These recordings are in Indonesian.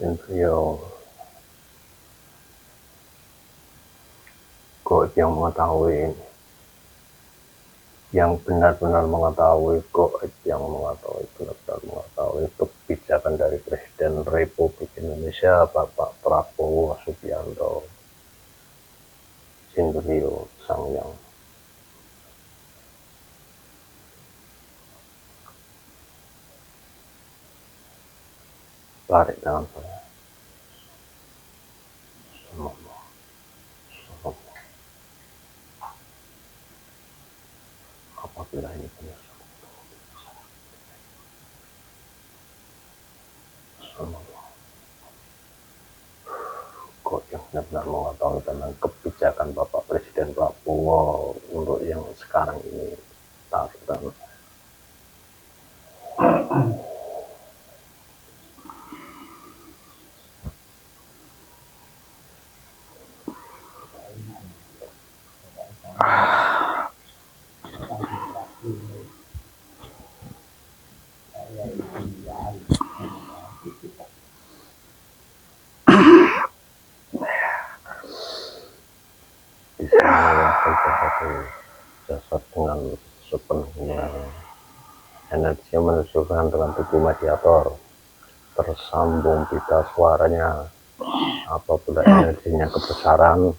dan beliau kok yang mengetahui, yang benar-benar mengetahui, kok yang mengetahui, benar-benar mengetahui kebijakan dari Presiden Republik Indonesia Bapak Prabowo Subianto, Jin beliau sang yang tarik tangan saya. Apabila ini benar, kok yang benar-benar mengetahui tentang kebijakan Bapak Presiden Prabowo untuk yang sekarang ini, tarik tangan. Di sana satu jasad dengan sepenuhnya energi menunjukkan dengan tubuh mediator tersambung pita suaranya. Apabila energinya kebesaran,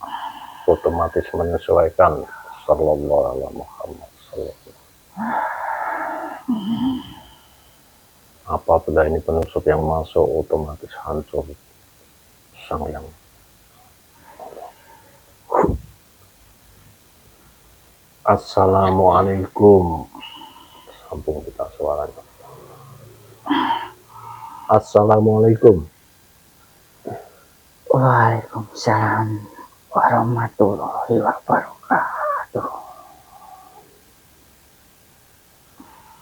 otomatis menyesuaikan. Sallallahu alaihi Muhammad sallallahu. Apabila ini penusup yang masuk, otomatis hancur sang yang. Assalamualaikum. Sambung pita suaranya. Assalamualaikum. Waalaikumsalam warahmatullahi wabarakatuh.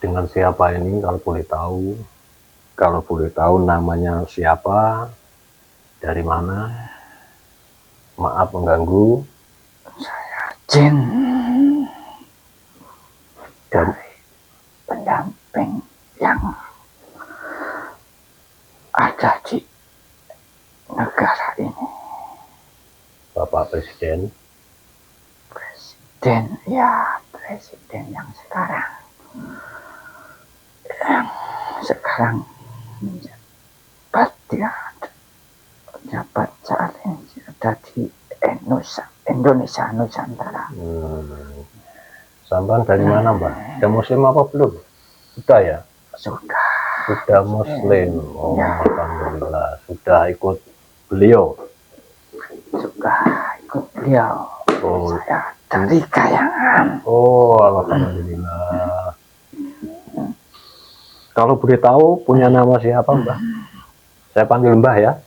Dengan siapa ini kalau boleh tahu? Kalau boleh tahu namanya siapa? Dari mana? Maaf mengganggu. Saya Jin Dan dari pendamping yang ada di negara ini. Bapak Presiden. Presiden, ya presiden yang sekarang menjabat, ya menjabat saat ini ada di Indonesia Nusantara. Sampan dari mana, Mbak? Sudah muslim apa belum? Sudah ya? Sudah muslim. Oh, ya. Alhamdulillah. Sudah ikut beliau. Sudah ikut beliau. Oh. Saya dari Kayangan. Oh, alhamdulillah. Kalau boleh tahu punya nama siapa, Mbak? Saya panggil Mbah ya.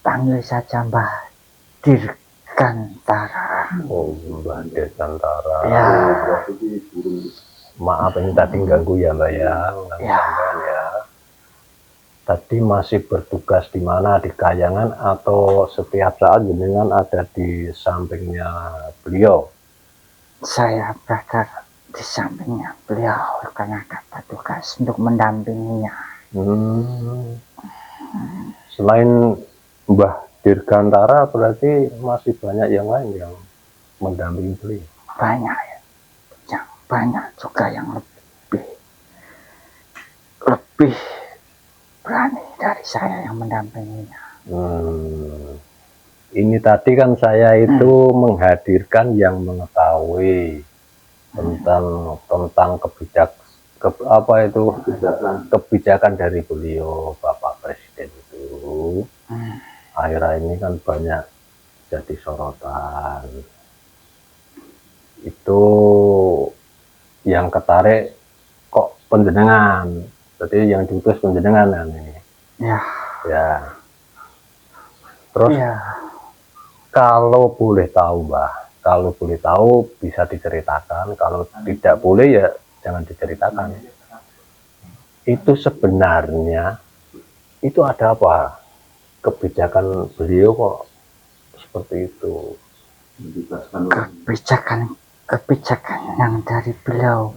Panggil saja Mbah Dirgantara. Oh, Mbah Dirgantara. Ya. Maaf ini tadi ganggu ya, Mbak ya. Ya. Tadi masih bertugas di mana? Di Kayangan atau setiap saat jenengan ada di sampingnya beliau? Saya berada di sampingnya beliau karena dapat tugas untuk mendampinginya. Selain Mbah Dirgantara berarti masih banyak yang lain yang mendampingi beliau? Banyak ya. Banyak juga yang lebih berani dari saya yang mendampinginya. Ini tadi kan saya itu menghadirkan yang mengetahui tentang kebijakan dari beliau Bapak Presiden itu. Akhir-akhir ini kan banyak jadi sorotan. Itu yang ketarik kok penjenengan, jadi yang diutus penjenengan ini. Ya. Terus ya. Kalau boleh tahu, Mbah, kalau boleh tahu bisa diceritakan, kalau tidak boleh ya jangan diceritakan. Itu sebenarnya itu ada apa? Kebijakan beliau kok seperti itu? Kebijakan yang dari beliau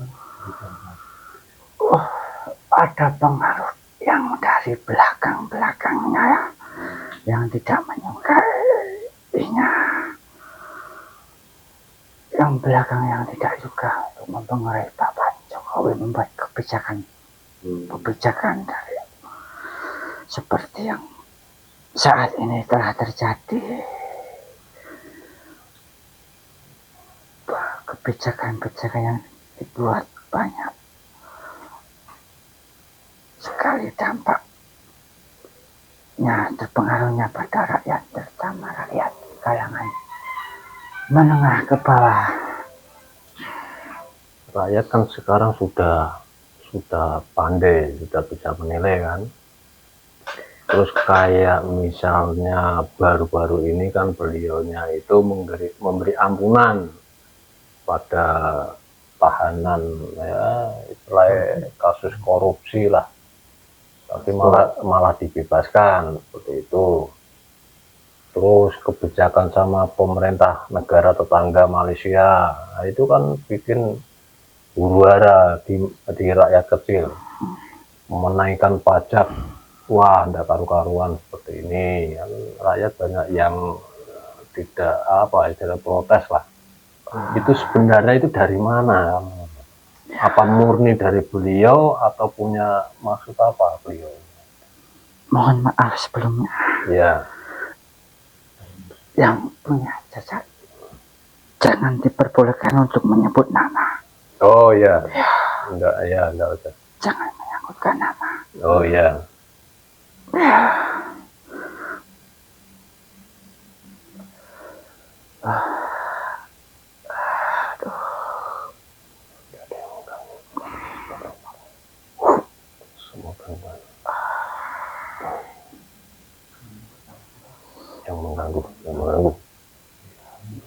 ada pengaruh yang dari belakang-belakangnya yang tidak menyukainya, yang belakang yang tidak suka untuk mempengaruhi Bapak Jokowi membuat kebijakan dari seperti yang saat ini telah terjadi. Kebijakan-kebijakan yang dibuat banyak sekali dampaknya, terpengaruhnya pada rakyat, terutama rakyat kalangan menengah ke bawah. Rakyat kan sekarang sudah pandai, sudah bisa menilai kan. Terus kayak misalnya baru-baru ini kan beliaunya itu memberi ampunan pada tahanan, ya istilahnya kasus korupsi lah, tapi malah dibebaskan seperti itu. Terus kebijakan sama pemerintah negara tetangga Malaysia, nah itu kan bikin huru-hara di rakyat kecil, menaikkan pajak, wah tidak karu-karuan seperti ini. Rakyat banyak yang tidak istilah protes lah. Itu sebenarnya itu dari mana? Apa murni dari beliau atau punya maksud apa beliau? Mohon maaf sebelumnya. Ya. Yang punya cacat jangan diperbolehkan untuk menyebut nama. Oh ya. Enggak usah. Jangan menyebutkan nama. Oh ya.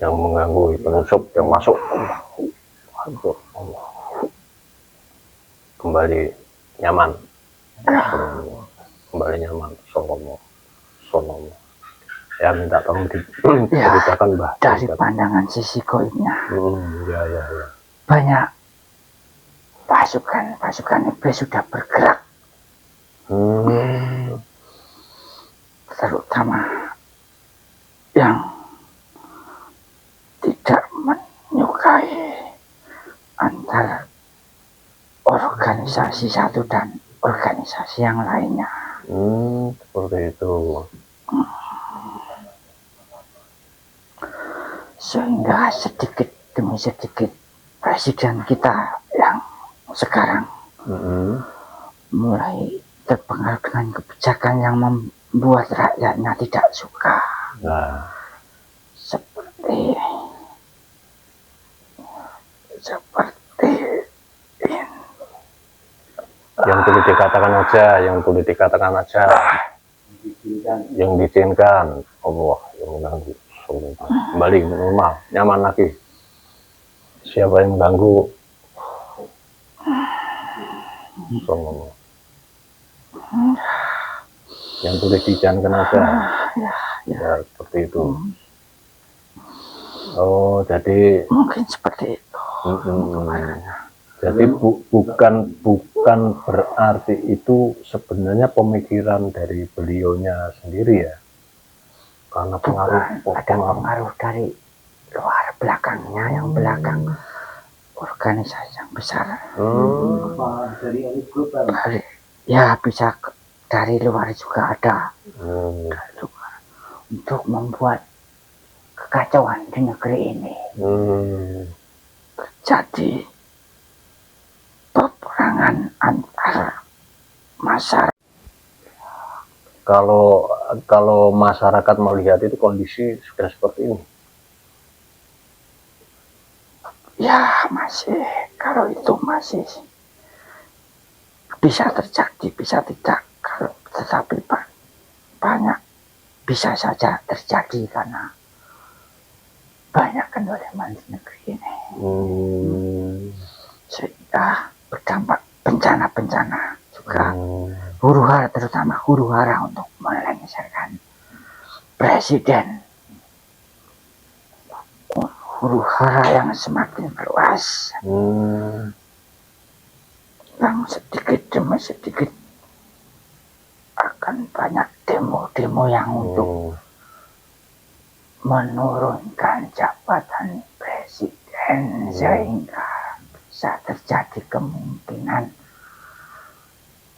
Yang mengganggu penusup yang masuk. Kembali nyaman. Sonomo. Ya minta tolong diceritakan Mbah. Dari pandangan sisi goibnya. Ya. Banyak pasukan iblis sudah bergerak. Terutama yang tidak menyukai antara organisasi satu dan organisasi yang lainnya. Seperti itu. Sehingga sedikit demi sedikit presiden kita yang sekarang mulai terpengaruh dengan kebijakan yang membuat rakyatnya tidak suka. Nah. Seperti yang boleh dikatakan aja, yang diizinkan, Allah yang mengganggu, kembali normal, nyaman lagi. Siapa yang mengganggu, yang boleh diizinkan aja, ya seperti itu. Oh, jadi mungkin seperti itu. Jadi bukan berarti itu sebenarnya pemikiran dari beliaunya sendiri ya, karena pengaruh dari luar belakangnya, yang belakang organisasi yang besar. Ya bisa dari luar juga ada, dari luar, untuk membuat kekacauan di negeri ini. Terjadi peperangan antara masyarakat. Kalau masyarakat melihat itu kondisi sudah seperti ini. Ya masih, kalau itu masih bisa terjadi, bisa tidak. Tetapi banyak bisa saja terjadi karena banyak kendoliman di negeri ini. Sehingga berdampak bencana-bencana juga, huru-hara, terutama huru-hara untuk melengsarkan presiden, huru-hara yang semakin meluas, yang sedikit demi sedikit kan banyak demo-demo yang untuk menurunkan jabatan presiden sehingga bisa terjadi kemungkinan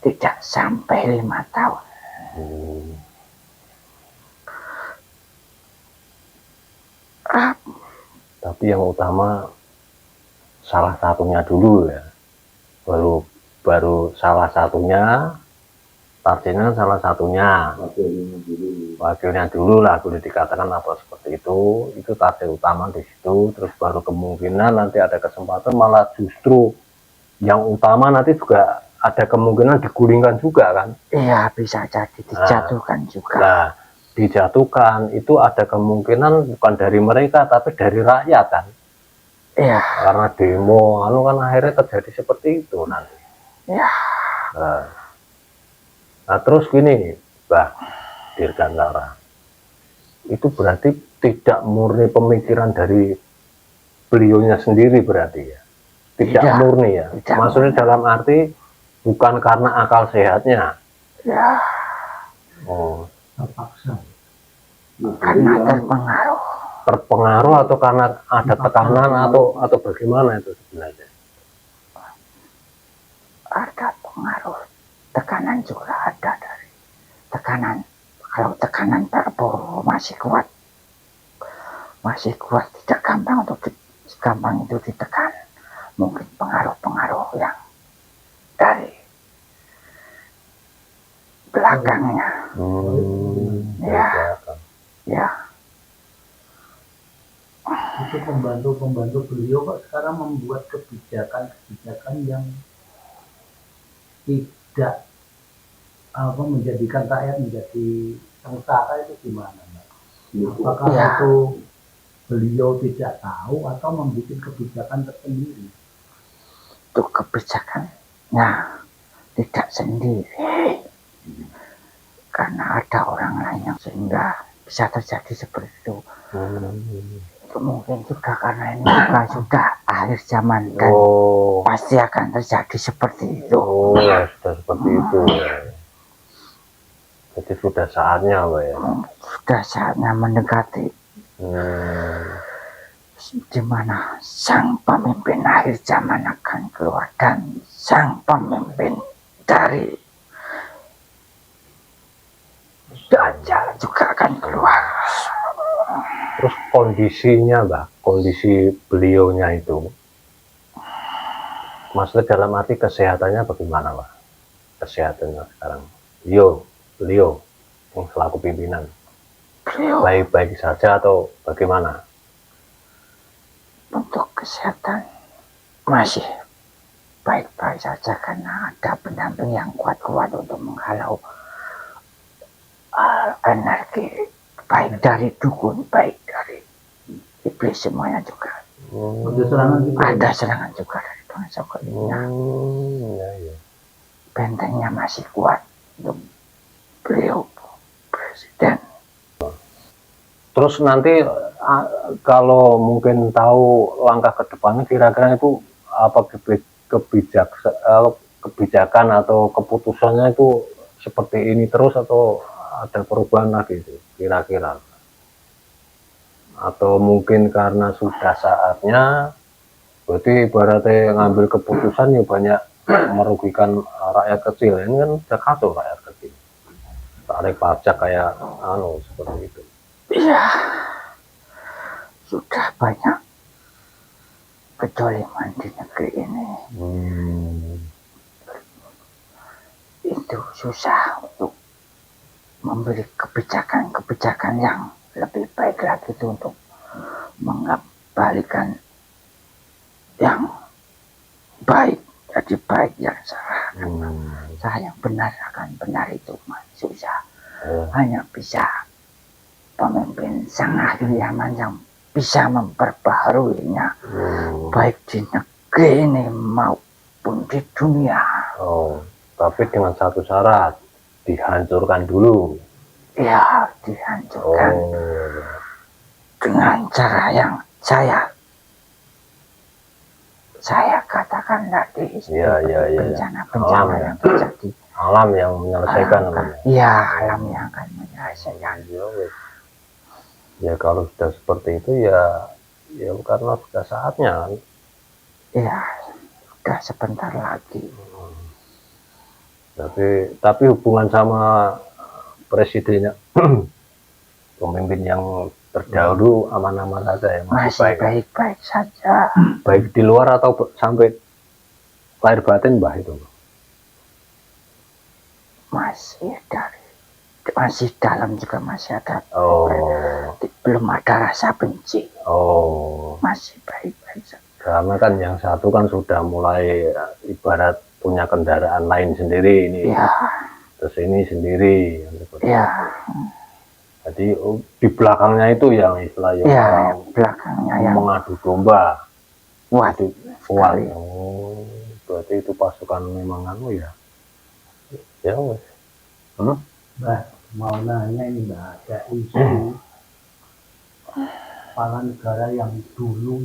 tidak sampai 5 tahun. Tapi yang utama salah satunya dulu ya, baru salah satunya, targetnya salah satunya, wakilnya dulu lah boleh dikatakan apa seperti itu target utama di situ. Terus baru kemungkinan nanti ada kesempatan malah justru yang utama nanti juga ada kemungkinan digulingkan juga kan. Iya, bisa jadi dijatuhkan juga. Nah, dijatuhkan itu ada kemungkinan bukan dari mereka tapi dari rakyat kan. Iya. Karena demo kan akhirnya terjadi seperti itu nanti. Iya. Nah terus gini Mbak Dirgantara, itu berarti tidak murni pemikiran dari beliaunya sendiri berarti ya, tidak murni ya, maksudnya dalam arti bukan karena akal sehatnya ya. Terpaksa karena terpengaruh atau karena ada tekanan atau bagaimana itu sebenarnya? Ada pengaruh, tekanan juga ada dari tekanan. Kalau tekanan Prabowo masih kuat tidak gampang itu ditekan. Mungkin pengaruh-pengaruh yang dari belakangnya. Ya. Itu pembantu beliau kok sekarang membuat kebijakan yang tidak menjadikan rakyat menjadi sengsara, itu gimana, Mbak? Apakah itu beliau tidak tahu atau membuat kebijakan tersendiri? Itu kebijakannya tidak sendiri, karena ada orang lain yang sehingga bisa terjadi seperti itu. Itu mungkin juga karena ini sudah akhir zaman kan, pasti akan terjadi seperti itu. Ya sudah seperti itu ya. Jadi sudah saatnya Pak ya. Sudah saatnya mendekati di mana sang pemimpin akhir zaman akan keluar dan sang pemimpin dari Dajjal juga akan keluar. Terus kondisinya Mbak, kondisi beliaunya itu, maksudnya dalam arti kesehatannya bagaimana Mbak? Kesehatannya sekarang, beliau yang selaku pimpinan, baik-baik saja atau bagaimana? Untuk kesehatan masih baik-baik saja karena ada pendamping yang kuat-kuat untuk menghalau energi, baik dari dukun, baik dari iblis, semuanya juga. Ada serangan juga dari bangsa kulitnya. Bentengnya masih kuat untuk beliau presiden. Terus nanti kalau mungkin tahu langkah ke depannya, kira-kira itu apa kebijakan atau keputusannya itu seperti ini terus atau ada perubahan lagi itu kira-kira? Atau mungkin karena sudah saatnya, berarti ibaratnya ngambil keputusan ya banyak merugikan rakyat kecil. Ini kan udah kacau rakyat kecil, tarik pajak kayak seperti itu. Iya, sudah banyak kejoliman di negeri ini. Itu susah untuk memberi kebijakan yang lebih baik lagi itu untuk mengembalikan yang baik jadi baik, yang salah yang benar akan benar, itu susah. Hanya bisa pemimpin sang akhir zaman yang bisa memperbaharuinya, baik di negeri ini maupun di dunia. Tapi dengan satu syarat, dihancurkan dulu. Ya, dihancurkan dengan cara yang saya katakan tadi. Bencana yang terjadi alam yang menyelesaikan namanya. Iya, alam yang akan menyelesaikan. Ya kalau sudah seperti itu ya karena sudah saatnya kan. Iya, sudah sebentar lagi. Tapi hubungan sama presidennya pemimpin yang terdahulu aman-aman saja ya, Masih baik-baik saja. Baik di luar atau sampai lahir batin Mbah itu? Masih dalam juga masih ada. Belum ada rasa benci. Masih baik-baik saja. Karena kan yang satu kan sudah mulai ibarat punya kendaraan lain sendiri ini. Ya. Terus ini sendiri. Ya. Jadi di belakangnya itu yang istilahnya ya, belakangnya yang mengadu domba. Kuat. Berarti itu pasukan memang ya. Ya wes. Mbah, mau nanya ini Mbah, ada isu kepala negara yang dulu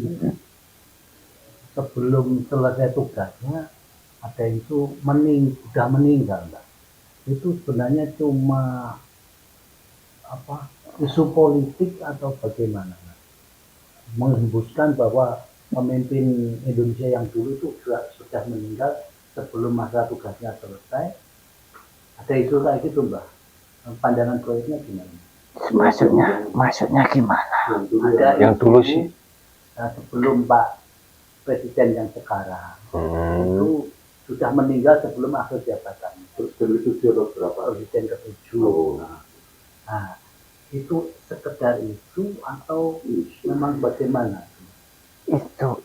sebelum selesai tugasnya ada isu sudah meninggal Mbah. Itu sebenarnya cuma isu politik atau bagaimana? Menghembuskan bahwa pemimpin Indonesia yang dulu itu sudah meninggal sebelum masa tugasnya selesai. Ada isu kayak gitu Mbah. Pandangan proyeknya gimana? Maksudnya gimana? Yang dulu sih. Sebelum Pak Presiden yang sekarang itu sudah meninggal sebelum akhir jabatan. Presiden ke-7. Nah, itu sekedar isu atau memang bagaimana? Itu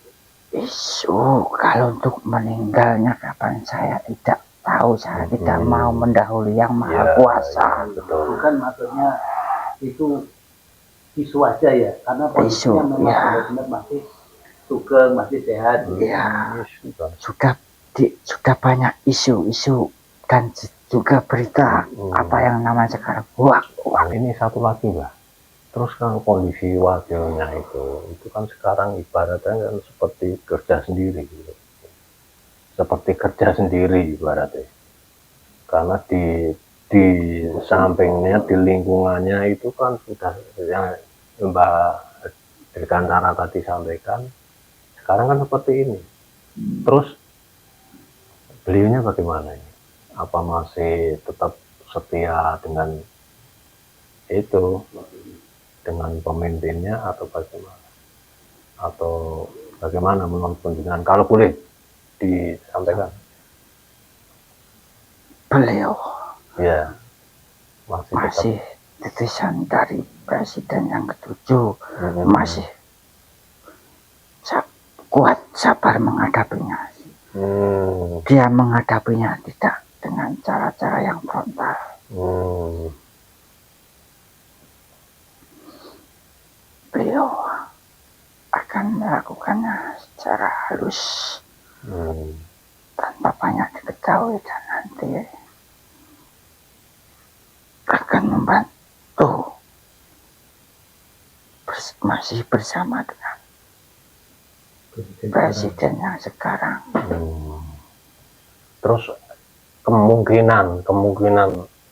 isu. Kalau untuk meninggalnya kapan saya tidak tahu, saya tidak mau mendahului yang Maha Kuasa. Betul. Bukan maksudnya itu isu aja ya, karena posisinya memang benar-benar masih sugeng, masih sehat. Ya, sudah banyak isu-isu dan juga berita apa yang namanya sekarang hoax. Ini satu lagi Mbak, terus kan kondisi wakilnya itu kan sekarang ibaratnya kan seperti kerja sendiri gitu. Seperti kerja sendiri ibaratnya, karena di sampingnya, di lingkungannya itu kan sudah yang Mbak Dirgantara tadi sampaikan, sekarang kan seperti ini. Terus beliaunya bagaimana ini? Apa masih tetap setia dengan itu, dengan pemimpinnya atau bagaimana? Atau bagaimana menurut panjenengan? Kalau boleh disampaikan. Beliau ya masih titisan dari Presiden yang ke-7. Masih kuat, sabar menghadapinya. Dia menghadapinya tidak dengan cara-cara yang frontal. Beliau akan melakukannya secara halus tanpa banyak diketahui, dan nanti akan membantu masih bersama dengan Presiden yang sekarang. Terus kemungkinan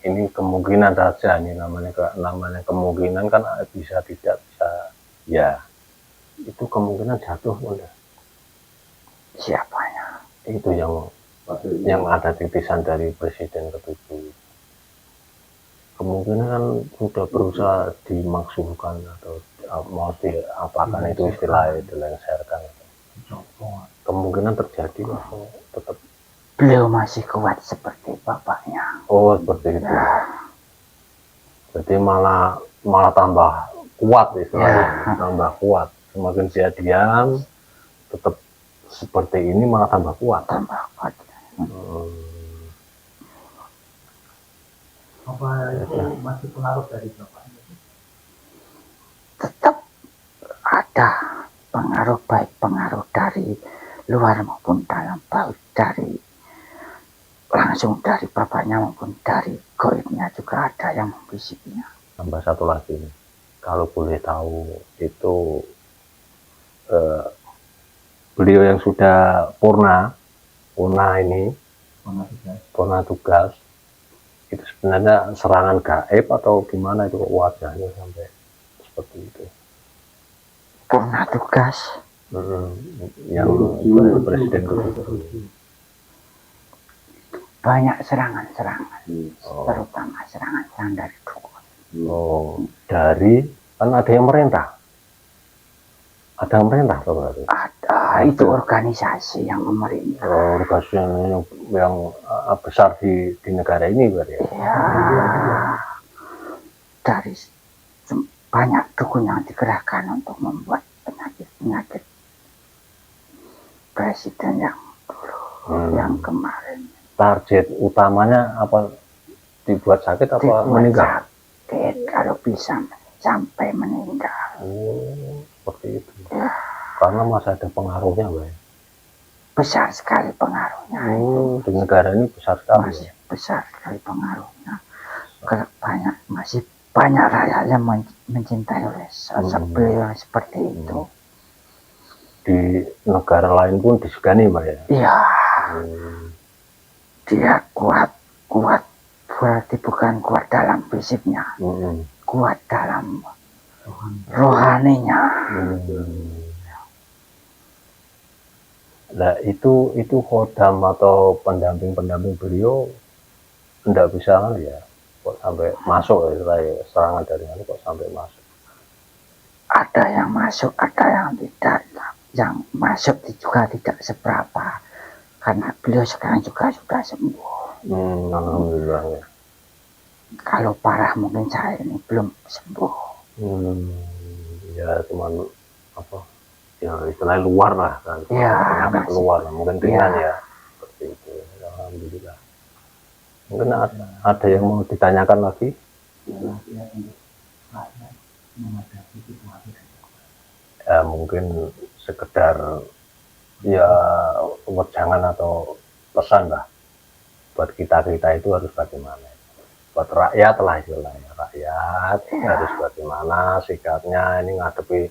ini kemungkinan saja, ini namanya kemungkinan kan bisa tidak bisa ya, itu kemungkinan jatuh udah. Siapanya? Itu yang ada titisan dari Presiden ke-7. Kemungkinan kan sudah berusaha dimaksulkan atau mau diapakan itu istilahnya, dilengsarkan. Kemungkinan terjadi atau tetap beliau masih kuat seperti bapaknya. Oh, seperti itu. Jadi malah tambah kuat istilahnya, tambah kuat. Semakin dia diam, tetap seperti ini malah tambah kuat. Tambah kuat. Apa itu masih pengaruh dari bapaknya? Tetap ada pengaruh, baik pengaruh dari luar maupun dalam, baik dari langsung dari bapaknya maupun dari goibnya juga ada yang membisiknya. Tambah satu lagi, kalau boleh tahu itu beliau yang sudah purna tugas itu sebenarnya serangan gaib atau gimana itu wajahnya sampai seperti itu? Purna tugas. Yang presiden itu Banyak serangan-serangan, Oh. terutama serangan-serangan dari dukun. Oh, dari kan ada yang merintah. Ada yang merintah tuh berarti. Ada, itu organisasi yang memerintah. Oh, organisasi yang besar di negara ini berarti ya. Ya, dari banyak dukun yang dikerahkan untuk membuat penyakit-penyakit presiden yang dulu, yang kemarin. Target utamanya apa? Dibuat sakit apa Dibuat meninggal? Sakit, kalau bisa sampai meninggal. Oh, seperti itu. Ya. Karena masih ada pengaruhnya, Mbak. Besar sekali pengaruhnya. Di negara ini besar sekali. Masih besar sekali pengaruhnya. Masih banyak rakyat yang mencintai oleh sosok beliau seperti itu. Di negara lain pun disegani, Mbak ya. Iya. Dia kuat berarti bukan kuat dalam fisiknya, kuat dalam rohaninya. Nah itu khodam atau pendamping beliau tidak bisa kan ya, kok sampai masuk ya, serangan dari ini kok sampai masuk. Ada yang masuk, ada yang tidak. Yang masuk juga tidak seberapa, karena beliau sekarang juga sudah sembuh. Alhamdulillah ya. Kalau parah mungkin saya ini belum sembuh. Ya cuman apa? Ya istilahnya luar lah kan. Ya, luar mungkin ringan ya. Seperti itu. Alhamdulillah. Mungkin ada yang mau ditanyakan lagi? Ya mungkin sekedar ya wejangan atau pesan lah buat kita itu harus bagaimana, buat rakyat lah istilahnya, rakyat harus bagaimana sikapnya ini ngadepi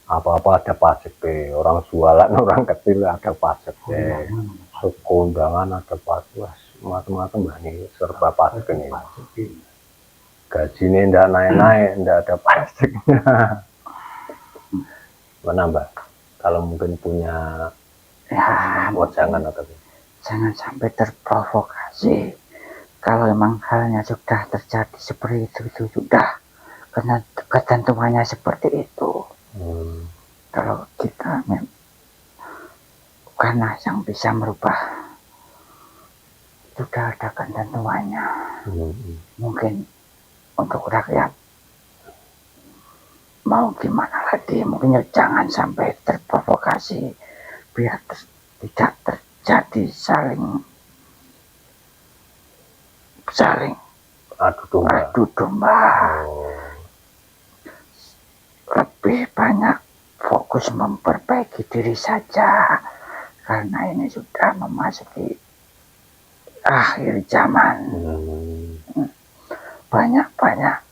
apa-apa ada pajak deh, orang jualan orang kecil ada pajak deh, kondangan ada pajak, macam-macam bah ini serba pajak ini, gajinya ndak naik-naik ndak ada pajaknya. Menambah kalau mungkin punya jangan atau jangan sampai terprovokasi. Kalau memang halnya sudah terjadi seperti itu sudah karena ketentuannya seperti itu. Kalau kita karena yang bisa merubah sudah ada ketentuannya. Mungkin untuk rakyat mau gimana lagi, mungkin jangan sampai terprovokasi biar tidak terjadi saling adu domba. Lebih banyak fokus memperbaiki diri saja karena ini sudah memasuki akhir zaman. Banyak-banyak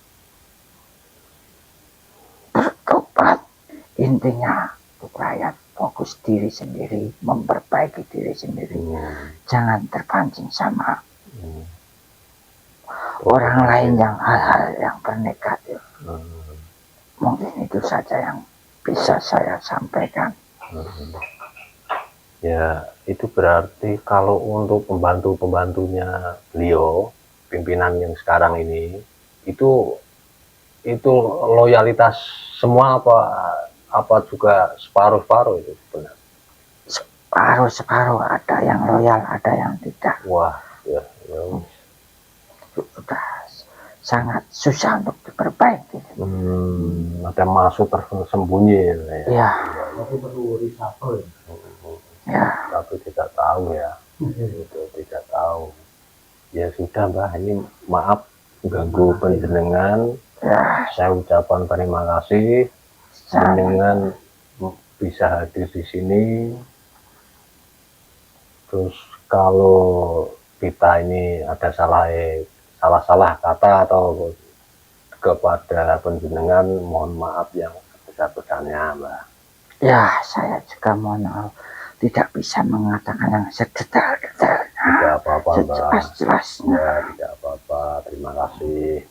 bertobat, intinya rakyat fokus diri sendiri, memperbaiki diri sendiri. Jangan terpancing sama orang lain yang hal-hal yang bernegatif. Mungkin itu saja yang bisa saya sampaikan. Ya itu berarti kalau untuk pembantunya beliau, pimpinan yang sekarang ini, itu loyalitas semua apa juga separuh itu sebenarnya? Separuh, ada yang loyal, ada yang tidak. Wah, ya. Sudah sangat susah untuk diperbaiki. Ada masuk tersembunyi ya. Tapi perlu reshuffle. Ya. Tapi tidak tahu ya. Itu tidak tahu. Ya sudah Mbah, ini maaf ganggu penjenengan. Ya. Saya ucapkan terima kasih dengan bisa hadir di sini. Terus kalau kita ini ada salah kata atau kepada penjenengan, mohon maaf yang sebesar-besarnya, Mbak. Ya, saya juga mohon maaf tidak bisa mengatakan yang sedetail-detailnya, Tidak apa-apa, Mbak. sejelas-jelasnya. Ya, tidak apa-apa. Terima kasih.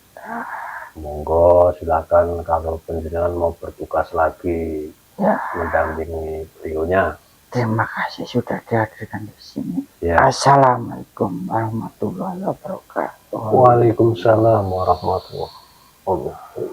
Monggo silakan kalau penjenengan mau bertugas lagi Ya, mendampingi beliaunya. terima kasih sudah dihadirkan di sini. Ya. Assalamualaikum warahmatullahi wabarakatuh. Waalaikumsalam warahmatullahi wabarakatuh.